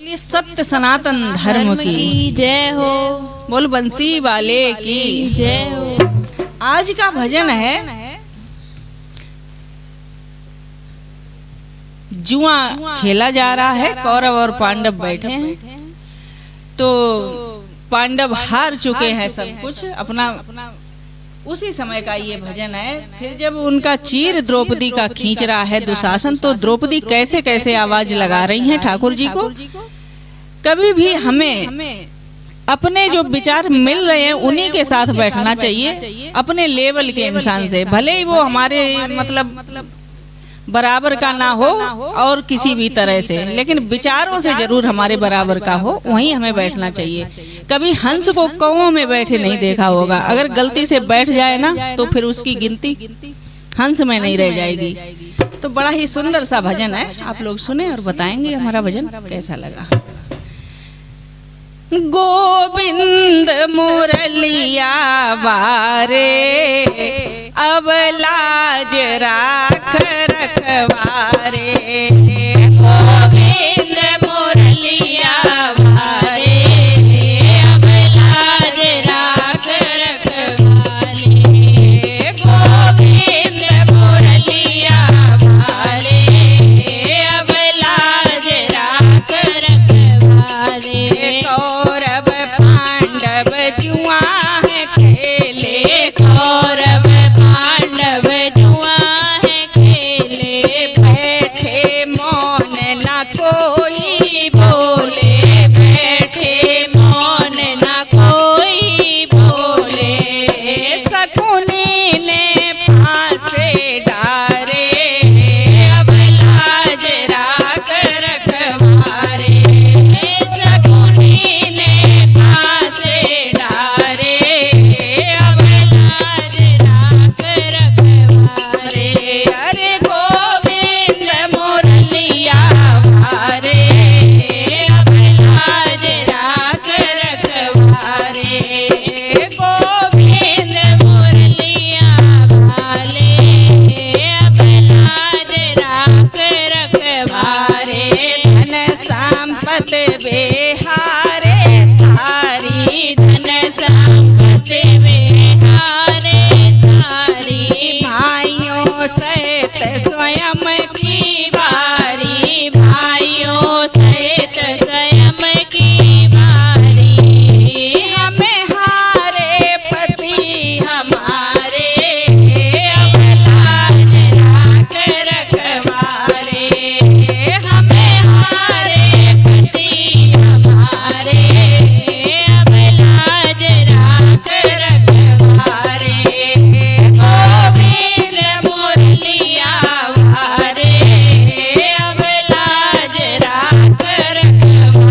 बोलिए सत्य सनातन धर्म की जय हो। बोल बंसी वाले की जय हो। आज का भजन है जुआ खेला जा रहा है। कौरव और पांडव बैठे हैं तो पांडव हार चुके हैं सब कुछ अपना। उसी समय का ये भजन है। फिर जब उनका चीर द्रौपदी का खींच रहा है दुशासन, तो द्रौपदी कैसे कैसे आवाज लगा रही हैं ठाकुर जी को। कभी भी हमें अपने जो विचार मिल रहे हैं उन्हीं के साथ बैठना चाहिए, अपने लेवल के इंसान से, भले ही वो हमारे मतलब बराबर का ना हो और किसी भी तरह से, लेकिन विचारों से जरूर हमारे बराबर का हो, वहीं हमें बैठना चाहिए। कभी हंस को कौओं में बैठे नहीं देखा होगा। अगर गलती से बैठ जाए ना तो फिर उसकी गिनती हंस में नहीं रह जाएगी। तो बड़ा ही सुंदर सा भजन है, आप लोग सुने और बताएंगे हमारा भजन कैसा लगा। गोविंद मुरलिया वारे अब लाज राख रखवारे। गोविंद मुरलिया वारे अब लाज राख रखवारे। गोविंद मुरलिया वारे अब लाज राख रखवारे। कौरव पांडव जुआ है खेले, कौरव पांडव जुआ है खेले। बैठे मौन ना कोई बोले, बैठे मौन ना कोई बोले। शकुनी ने फांसे डारे अब लाज राख रखवारे। शकुनी ने फांसे डारे अब लाज राख रखवारे। अरे गोविंद मुरलिया वारे अब लाज राख रखवारे। गोविंद मुरलिया वाले अब लाज राख रखवारे। धन संपत बेहारे सारी, धन संपत बेहारे सारी। भाइयों सहित स्वयं की बारी, भाइयों सहित स्वयं की बारी। हमें हारे पति हमारे अब लाज राख रखवारे। हमें हारे पति हमारे अब लाज राख रखवारे। गोविंद मुरलिया वारे अब लाज राख रखवारे।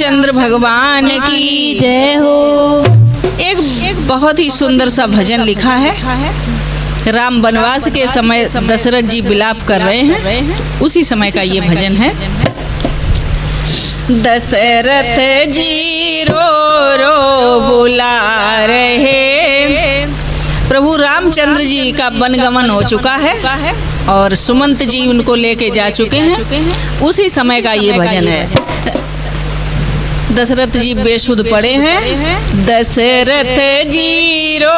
रामचंद्र भगवान की जय हो। एक बहुत ही सुंदर सा भजन लिखा है। राम वनवास के समय दशरथ जी विलाप कर रहे हैं, उसी समय का ये भजन है। दशरथ जी रो रो बुला रहे, प्रभु रामचंद्र जी का वनगमन हो चुका है और सुमंत जी उनको लेके जा चुके हैं, उसी समय का ये भजन है। दशरथ जी बेसुध पड़े हैं। दशरथ जी रो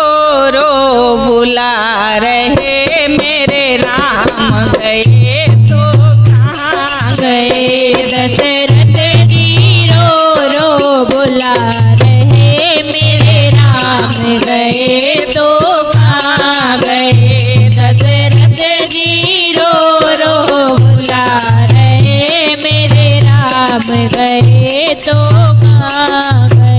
रो बुला रहे, मेरे राम गए तो कहाँ गए। दशरथ जी रो रो बुला रहे, मेरे राम गए तो कहाँ गए। दशरथ जी रो रो बुला रहे, मेरे राम गए तो कहाँ गए।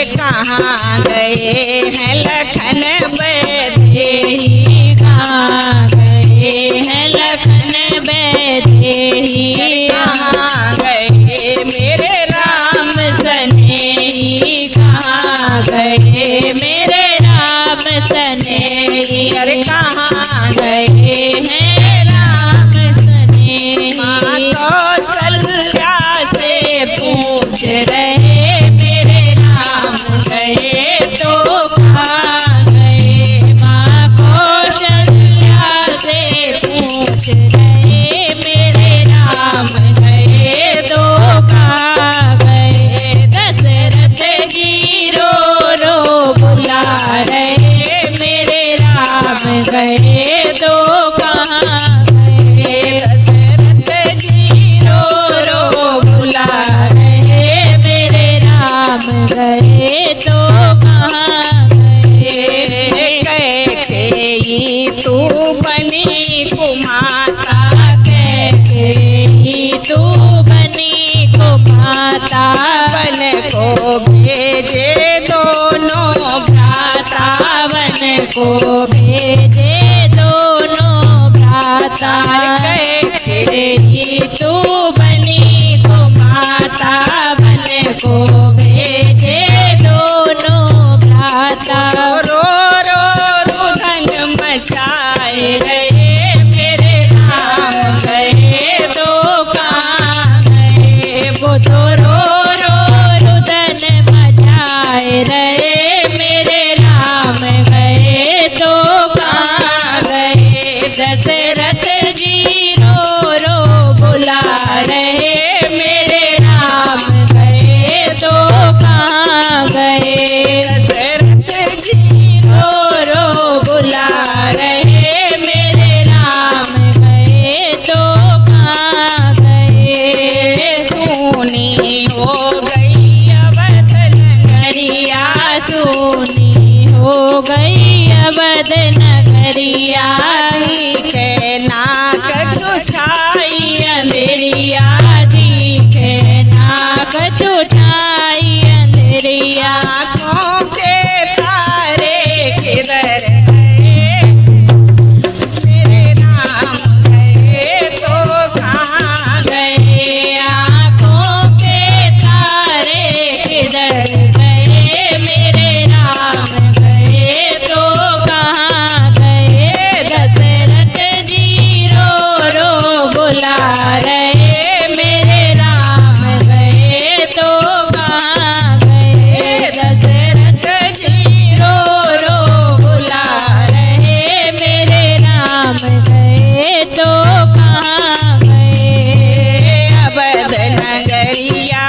कहाँ गए हैं लखन बैदेही, कहाँ गए हैं लखन बैदेही। कहाँ गए मेरे राम सनेही, कहाँ गए मेरे राम सनेही। अरे कहाँ गए हैं राम सनेही। कौशल्या से पूछ रहे, मेरे राम गए तो कहाँ गए। माँ कौशल्या से पूछ रहे, मेरे राम गए तो कहाँ गए। दशरथ जी रो रो बुला रहे, मेरे राम गए तो कहाँ गए। दशरथ जी रो रो बुला रहे, मेरे राम गए तो कहाँ गए। कैकेयी तू बनी कुमाता, कैकेयी तू बनी कुमाता। वन को भेजे दोनों भ्राता, वन को भेजे दोनों भ्राता। कैकेयी तू बनी कुमाता, वन को भेजे दोनों भ्राता। रो रो रुदन मचाए रहे, मेरे राम गए तो कहाँ गए। वो तो रो रो रुदन मचाए रहे, मेरे राम गए तो कहाँ गए। दशरथ जी रो रो बुला रहे, मेरे राम गए तो कहाँ गए। दशरथ जी रो रो बुला रहे, मेरे राम गए तो कहाँ गए। सुनी हो गई अवध नगरिया, सुनी हो गई अवध नगरिया। के नाक छुछाई अंधेरिया, दिखे नाक छुछाई अंधेरिया। आँखों के तारे किधर गए, मेरे राम गए तो कहाँ गए। आँखों के तारे किधर गए, मेरे राम गए तो कहाँ गए। दशरथ जी रो रो बुला रहे, मेरे राम गए तो कहाँ गए। दशरथ जी रो रो बुला रहे, मेरे राम गए तो कहाँ गए। अवध नगरिया